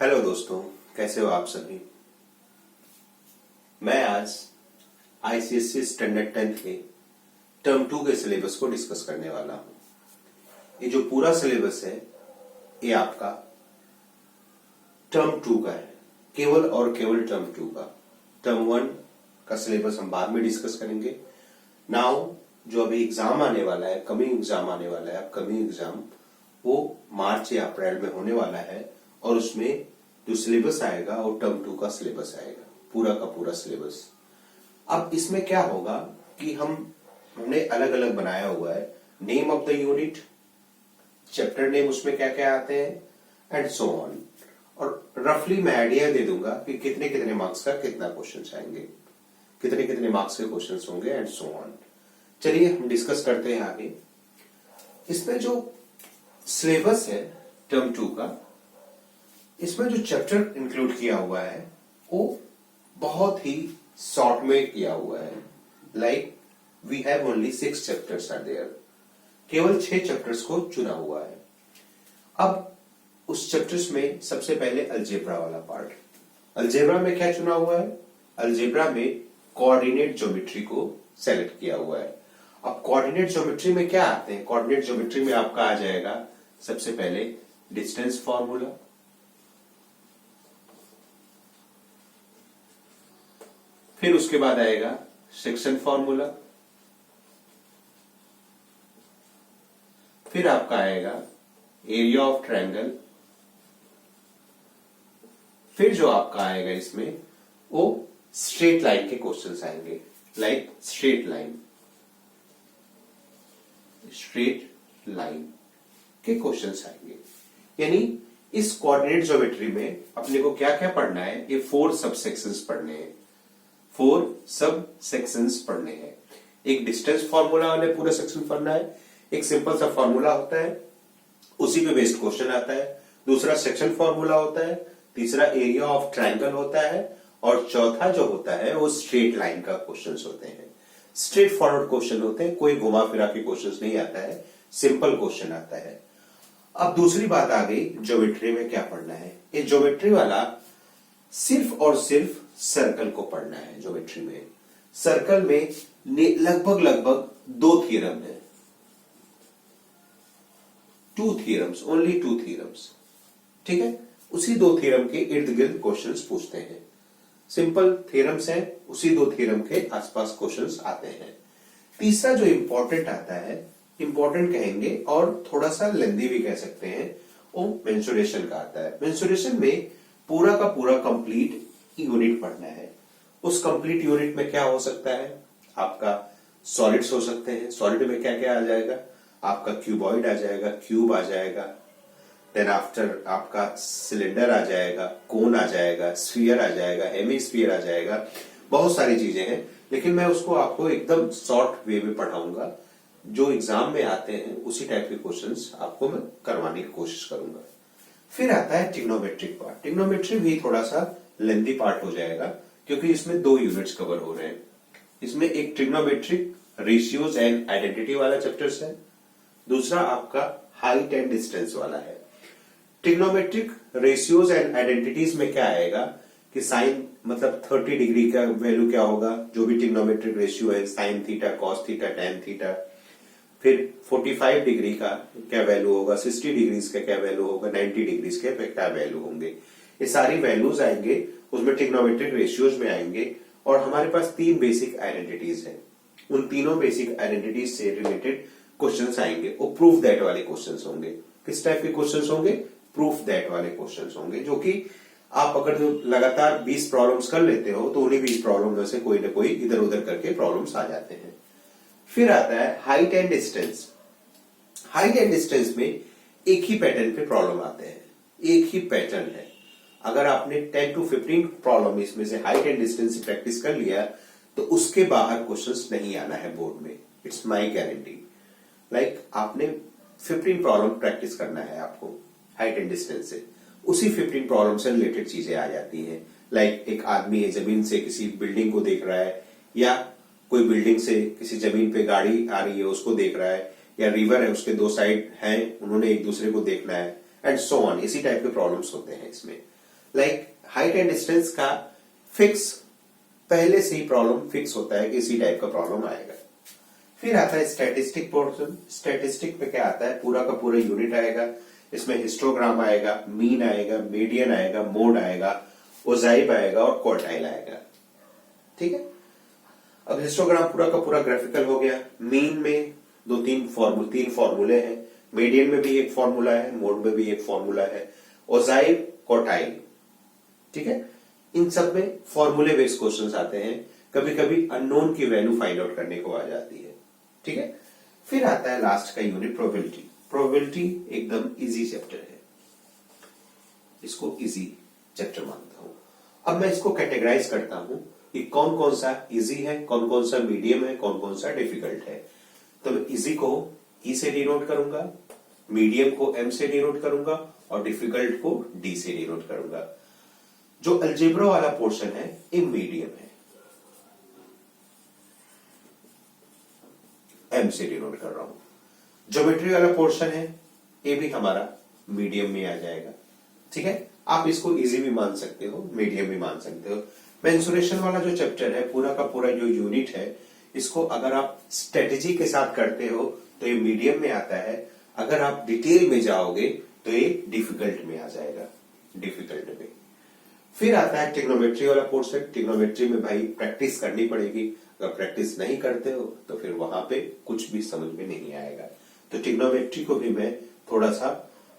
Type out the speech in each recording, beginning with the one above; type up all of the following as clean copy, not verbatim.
Hello दोस्तों, कैसे हो आप सभी। मैं आज आईसीएससी स्टैंडर्ड 10th के टर्म 2 के सिलेबस को डिस्कस करने वाला हूं। ये जो पूरा सिलेबस है ये आपका टर्म 2 का है, केवल और केवल टर्म 2 का। टर्म 1 का सिलेबस हम बाद में डिस्कस करेंगे। नाउ जो अभी एग्जाम आने वाला है, कमिंग एग्जाम आने वाला है, अपकमिंग एग्जाम, वो मार्च या अप्रैल में होने वाला है और उसमें जो सिलेबस आएगा वो टर्म 2 का सिलेबस आएगा, पूरा का पूरा सिलेबस। अब इसमें क्या होगा कि हमने अलग अलग बनाया हुआ है, name of the unit, chapter name उसमें क्या क्या आते हैं एंड सो ऑन। और रफली मैं आइडिया दे दूंगा कि कितने कितने मार्क्स का कितना क्वेश्चन आएंगे, कितने कितने मार्क्स के क्वेश्चन होंगे एंड सो ऑन। चलिए हम डिस्कस करते हैं आगे। इसमें जो सिलेबस है टर्म 2 का, इसमें जो चैप्टर इंक्लूड किया हुआ है वो बहुत ही शॉर्ट में किया हुआ है। Like we have only 6 chapters are there, केवल 6 चैप्टर्स को चुना हुआ है। अब उस चैप्टर्स में सबसे पहले अलजेब्रा वाला पार्ट। अलजेब्रा में क्या चुना हुआ है? अलजेब्रा में कोऑर्डिनेट ज्योमेट्री को सेलेक्ट किया हुआ है। अब कोऑर्डिनेट ज्योमेट्री में क्या आते हैं? कोऑर्डिनेट ज्योमेट्री में आपका आ जाएगा सबसे पहले डिस्टेंस फॉर्मूला, फिर उसके बाद आएगा सेक्शन फॉर्मूला, फिर आपका आएगा एरिया ऑफ ट्रायंगल, फिर जो आपका आएगा इसमें वो स्ट्रेट लाइन के क्वेश्चंस आएंगे। लाइक स्ट्रेट लाइन के क्वेश्चंस आएंगे। यानी इस कोऑर्डिनेट ज्योमेट्री में अपने को क्या क्या पढ़ना है? ये 4 सब सेक्शंस पढ़ने हैं, 4 सब सेक्शंस पढ़ने हैं। एक डिस्टेंस फॉर्मूला वाले पूरा सेक्शन पढ़ना है, एक सिंपल सा फॉर्मूला होता है उसी पे बेस्ड क्वेश्चन आता है, दूसरा सेक्शन फॉर्मूला होता है, तीसरा एरिया ऑफ ट्रायंगल होता है और चौथा जो होता है वो स्ट्रेट लाइन का क्वेश्चंस होते हैं। स्ट्रेट फॉरवर्ड क्वेश्चन होते हैं, कोई घुमा फिरा के क्वेश्चंस नहीं आता है, सिंपल क्वेश्चन आता है। अब दूसरी बात आ गई ज्योमेट्री में क्या पढ़ना है। ये ज्योमेट्री वाला सिर्फ और सिर्फ सर्कल को पढ़ना है। ज्योमेट्री में सर्कल में लगभग 2 थ्योरम है, 2 थ्योरम्स, ओनली 2 थ्योरम्स। ठीक है, उसी 2 थ्योरम के इर्द गिर्द क्वेश्चंस पूछते हैं। सिंपल थ्योरम्स हैं, उसी 2 थ्योरम के आसपास क्वेश्चंस आते हैं। तीसरा जो इंपॉर्टेंट आता है, इंपॉर्टेंट कहेंगे और थोड़ा सा लेंदी भी कह सकते हैं, वो मेंसुरेशन का आता है। मेंसुरेशन में पूरा का पूरा कंप्लीट यूनिट पढ़ना है। उस कंप्लीट यूनिट में क्या हो सकता है? आपका सॉलिड्स हो सकते हैं। सॉलिड में क्या क्या आ जाएगा? आपका क्यूबॉइड आ जाएगा, क्यूब आ जाएगा, देन आफ्टर आपका सिलेंडर आ जाएगा, कोन आ जाएगा, स्फीयर आ जाएगा, हेमिस्फीयर आ जाएगा, बहुत सारी चीजें हैं। लेकिन मैं उसको आपको एकदम शॉर्ट वे में पढ़ाऊंगा, जो एग्जाम में आते हैं उसी टाइप के क्वेश्चंस आपको मैं करवाने की कोशिश करूंगा। फिर आता है ट्रिग्नोमेट्रिक पार्ट। ट्रिग्नोमेट्री भी थोड़ा सा लेंथी पार्ट हो जाएगा क्योंकि इसमें 2 यूनिट्स कवर हो रहे हैं। इसमें एक ट्रिग्नोमेट्रिक रेशियोज एंड आइडेंटिटी वाला चैप्टर्स है, दूसरा आपका हाइट एंड डिस्टेंस वाला है। ट्रिग्नोमेट्रिक रेशियोज एंड आइडेंटिटीज में क्या आएगा कि साइन मतलब 30 डिग्री का वैल्यू क्या होगा, जो भी ट्रिग्नोमेट्रिक रेशियो है, sine theta, cos theta, tan theta. फिर 45 डिग्री का क्या वैल्यू होगा, 60 डिग्रीज का क्या वैल्यू होगा, 90 डिग्रीज के क्या वैल्यू होंगे। ये सारी वैल्यूज आएंगे, उसमें ट्रिग्नोमेट्रिक रेशियोज में आएंगे। और हमारे पास 3 बेसिक आइडेंटिटीज हैं, उन तीनों बेसिक आइडेंटिटीज से रिलेटेड क्वेश्चंस आएंगे। वो प्रूफ दैट वाले क्वेश्चंस होंगे। किस टाइप के क्वेश्चंस होंगे? प्रूफ दैट वाले क्वेश्चंस होंगे, जो कि आप अगर लगातार 20 प्रॉब्लम्स कर लेते हो तो उन्हीं 20 प्रॉब्लम में से कोई ना कोई इधर उधर करके प्रॉब्लम्स आ जाते हैं। फिर आता है height and distance. Height and distance में एक ही पैटर्न पे प्रॉब्लम आते हैं, एक ही पैटर्न है। अगर आपने 10 to 15 प्रॉब्लम इसमें से हाइट एंड डिस्टेंस से प्रैक्टिस कर लिया तो उसके बाहर क्वेश्चंस नहीं आना है बोर्ड में, इट्स माय गारंटी। लाइक आपने 15 प्रॉब्लम प्रैक्टिस करना है आपको हाइट एंड डिस्टेंस से, उसी 15 प्रॉब्लम से रिलेटेड चीजें आ जाती हैं। लाइक एक आदमी है, जमीन से किसी बिल्डिंग को देख रहा है, या कोई बिल्डिंग से किसी जमीन पे गाड़ी आ रही है उसको देख रहा है, या रिवर है उसके 2 साइड हैं, उन्होंने एक दूसरे को देखना है, एंड सो ऑन। इसी टाइप के प्रॉब्लम्स होते हैं इसमें। लाइक हाइट एंड डिस्टेंस का फिक्स पहले से ही प्रॉब्लम फिक्स होता है कि इसी टाइप का प्रॉब्लम आएगा। फिर आता है स्टैटिस्टिक पोर्शन। स्टैटिस्टिक पे क्या आता है, पूरा का पूरा यूनिट आएगा, इसमें हिस्टोग्राम आएगा, मीन आएगा, मीडियन आएगा, मोड आएगा, ओजाइब आएगा और क्वार्टाइल आएगा। ठीक है, अब हिस्टोग्राम पूरा का पूरा ग्राफिकल हो गया। मीन में तीन फॉर्मूले हैं, मीडियन में भी एक फॉर्मूला है, मोड में भी एक फॉर्मूला है, ओजाइब, क्वार्टाइल। ठीक है, इन सब में फॉर्मूले बेस्ड क्वेश्चंस आते हैं, कभी कभी अननोन की वैल्यू फाइंड आउट करने को आ जाती है। ठीक है, फिर आता है लास्ट का यूनिट प्रोबेबिलिटी। प्रोबेबिलिटी एकदम इजी चैप्टर है, इसको इजी चैप्टर मानता हूं। अब मैं इसको कैटेगराइज करता हूं कि कौन कौन सा इजी है, कौन कौन सा मीडियम है, कौन कौन सा डिफिकल्ट है। तो मैं इजी को ई से डिनोट करूंगा, मीडियम को एम से डिनोट करूंगा और डिफिकल्ट को डी से डिनोट करूंगा। जो अलजेब्रा वाला पोर्शन है ये मीडियम है, एम से डिनोट कर रहा हूं। ज्योमेट्री वाला पोर्शन है ये भी हमारा मीडियम में आ जाएगा। ठीक है, आप इसको इजी भी मान सकते हो, मीडियम भी मान सकते हो। मेंसुरेशन वाला जो चैप्टर है, पूरा का पूरा जो यूनिट है, इसको अगर आप स्ट्रेटेजी के साथ करते हो तो ये मीडियम में आता है, अगर आप डिटेल में जाओगे तो ये डिफिकल्ट में आ जाएगा, डिफिकल्ट में। फिर आता है ट्रिग्नोमेट्री वाला पोर्शन। ट्रिग्नोमेट्री में भाई प्रैक्टिस करनी पड़ेगी, अगर प्रैक्टिस नहीं करते हो तो फिर वहां पे कुछ भी समझ में नहीं आएगा। तो ट्रिग्नोमेट्री को भी मैं थोड़ा सा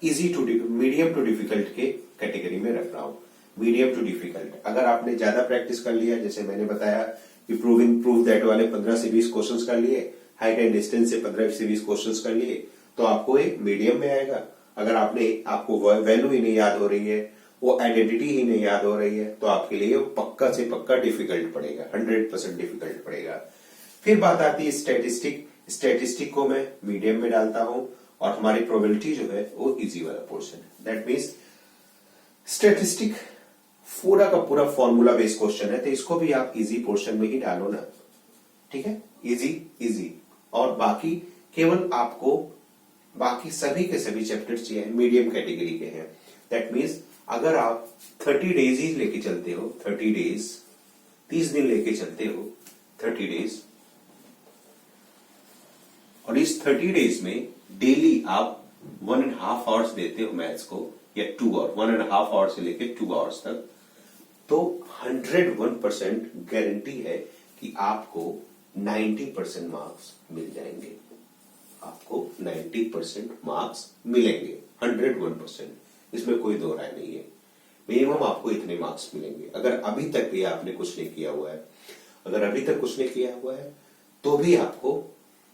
easy to medium to difficult के कैटेगरी में रख रहा हूं। मीडियम टू डिफिकल्ट, अगर आपने ज्यादा प्रैक्टिस कर लिया, जैसे मैंने बताया कि प्रूव दैट वाले 15 से 20 क्वेश्चंस कर लिए, हाइट एंड डिस्टेंस से 15 से 20 क्वेश्चंस कर लिए, तो आपको एक मीडियम में आएगा। अगर आपको वैल्यू ही नहीं याद हो रही है, वो आइडेंटिटी ही नहीं याद हो रही है, तो आपके लिए पक्का से पक्का डिफिकल्ट पड़ेगा, 100% डिफिकल्ट पड़ेगा। फिर बात आती है स्टैटिस्टिक। स्टैटिस्टिक को मैं मीडियम में डालता हूं और हमारी प्रोबेबिलिटी जो है वो इजी वाला पोर्शन है। दैट मीन्स स्टैटिस्टिक पूरा का पूरा फॉर्मूला बेस्ड क्वेश्चन है, तो इसको भी आप इजी पोर्शन में ही डालो ना। ठीक है, इजी। और बाकी केवल आपको बाकी सभी के सभी चैप्टर्स ये मीडियम कैटेगरी के हैं। दैट मीन्स अगर आप 30 डेज ही लेके चलते हो, 30 डेज 30 दिन लेके चलते हो, 30 डेज, और इस 30 डेज में डेली आप 1.5 आवर्स देते हो मैथ्स को, या 2 आवर, 1.5 आवर्स से लेके 2 आवर्स तक, तो 101% गारंटी है कि आपको 90% मार्क्स मिल जाएंगे। आपको 90% मार्क्स मिलेंगे, 101%, इसमें कोई दो राय नहीं है। मिनिमम आपको इतने मार्क्स मिलेंगे। अगर अभी तक भी आपने कुछ नहीं किया हुआ है, तो भी आपको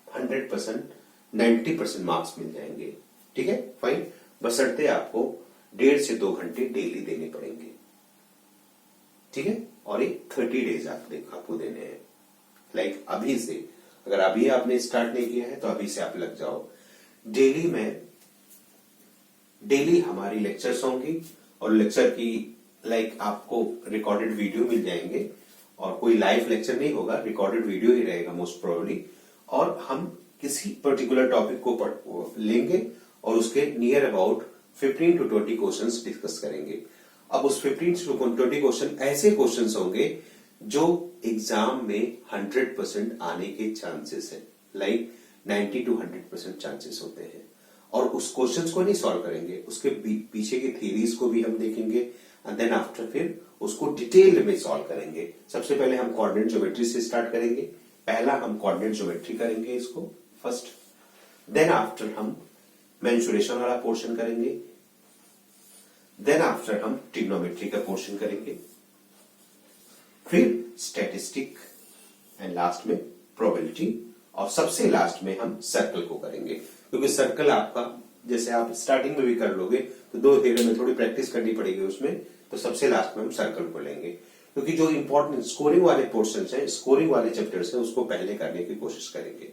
100% 90% मार्क्स मिल जाएंगे। ठीक है, फाइन, बशर्ते आपको 1.5 से 2 घंटे डेली देने पड़ेंगे। ठीक है, और ये 30 डेज आपको देने हैं। लाइक अभी से, अगर अभी आपने स्टार्ट नहीं किया है तो अभी से आप लग जाओ। डेली हमारी लेक्चर्स होंगी और लेक्चर की आपको रिकॉर्डेड वीडियो मिल जाएंगे, और कोई लाइव लेक्चर नहीं होगा, रिकॉर्डेड वीडियो ही रहेगा मोस्ट प्रोबेबली। और हम किसी पर्टिकुलर टॉपिक को लेंगे और उसके near about 15 to 20 questions discuss करेंगे। अब उस 15 to 20 क्वेश्चन ऐसे क्वेश्चंस होंगे जो एग्जाम में 100% आने के चांसेस है, 90 to 100% चांसेस होते हैं। और उस क्वेश्चंस को नहीं सॉल्व करेंगे, उसके पीछे की थ्योरीज को भी हम देखेंगे, एंड देन आफ्टर फिर उसको डिटेल में सॉल्व करेंगे। सबसे पहले हम कोऑर्डिनेट ज्योमेट्री से स्टार्ट करेंगे। पहला हम कोऑर्डिनेट ज्योमेट्री करेंगे इसको फर्स्ट, देन आफ्टर हम मेंसुरेशन वाला पोर्शन करेंगे, देन आफ्टर हम ट्रिग्नोमेट्री का पोर्शन करेंगे, फिर स्टैटिस्टिक, एंड लास्ट में प्रोबेबिलिटी, और सबसे लास्ट में हम सर्कल को करेंगे। क्योंकि सर्कल आपका, जैसे आप स्टार्टिंग में भी कर लोगे तो 2 थ्योरी में थोड़ी प्रैक्टिस करनी पड़ेगी उसमें, तो सबसे लास्ट में हम सर्कल को लेंगे। क्योंकि जो इंपॉर्टेंट स्कोरिंग वाले पोर्शन है, स्कोरिंग वाले चैप्टर्स है, उसको पहले करने की कोशिश करेंगे।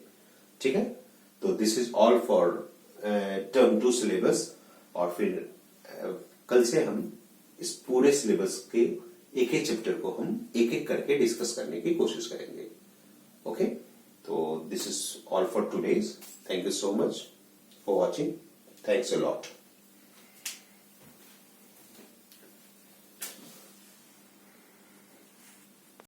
ठीक है, तो this is all for term 2 syllabus. और फिर कल से हम इस पूरे सिलेबस के एक एक चैप्टर को हम एक एक करके डिस्कस करने की कोशिश करेंगे। ओके, तो this is all for today's. Thank you so much for watching. Thanks a lot.